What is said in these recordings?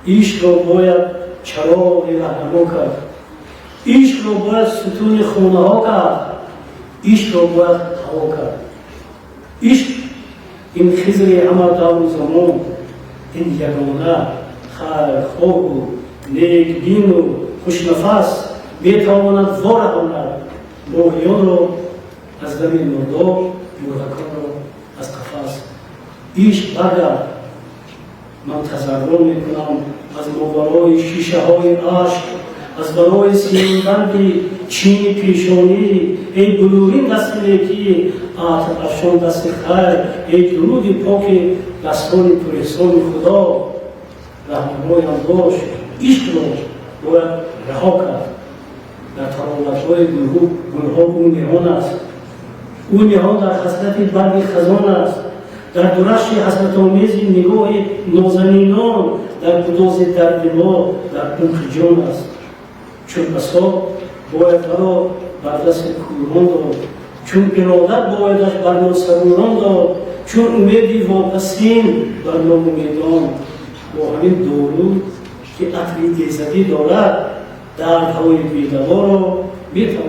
عشق را باید چراغ راهنما کرد، عشق را باید ستون خانه ها کرد، عشق را باید هوا کرد. عشق این خضر همه دور و زمان، این یگانه خیرخواه و نیکبین و خوشنفس میتواند وارهاند ماهیان را از دم مردار، مرغکان را از قفس. عشق برگرد، من تضرع میکنم از ماورای شیشه های عشق، از برای سیمبند چین پیشانی. ای بلورین دست نیکی، عطر افشان دست خیر، ای درود پاک دستان پر احسان خدا. رهنمایم باش، عشق را باید رها کرد. در تراوت‌های گلها او نهان است، او نهان در حسرت برگ خزان است، در درشت حسرت‌آمیز نگاه نازنینان، در گداز درد ما در عمق جان است. چون بسا باید مرا بر دست کوران داد، چون ارادت بایدش بر ما صبوران داد، چون امیدی واپسین بر ناامیدان. با همین دارو که عطری ایزدی دارد، دردهای بی‌دوا را میتوان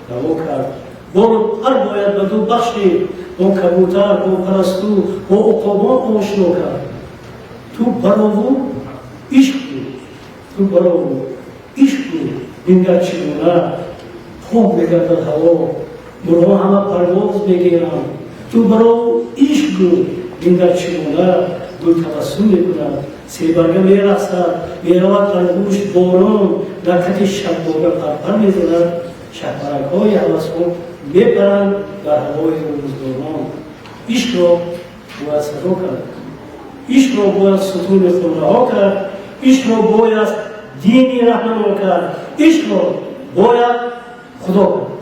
دوا کرد. با پر باید بدو بخشید، با کبوتر، با پرستو، با عقابان آشنا کرد. تو براو عشق بود، تو براو عشق بود. اینگه چگونه خوب میگردد هوا، مرغا همه پرواز میگیرند. تو براو عشق بود، اینگه چگونه گل تبسم میکند، سیبرگه میرقصد، میرود انگوش باران، لکت شبابه پرپر میزند، شهپرک‌های هوس‌ها میپرند در هوای روزگاران. عشق را باید صفا کرد، عشق را باید ستون خانه‌ها کرد، عشق را باید دینی رهنما کرد، عشق را باید خدا کرد.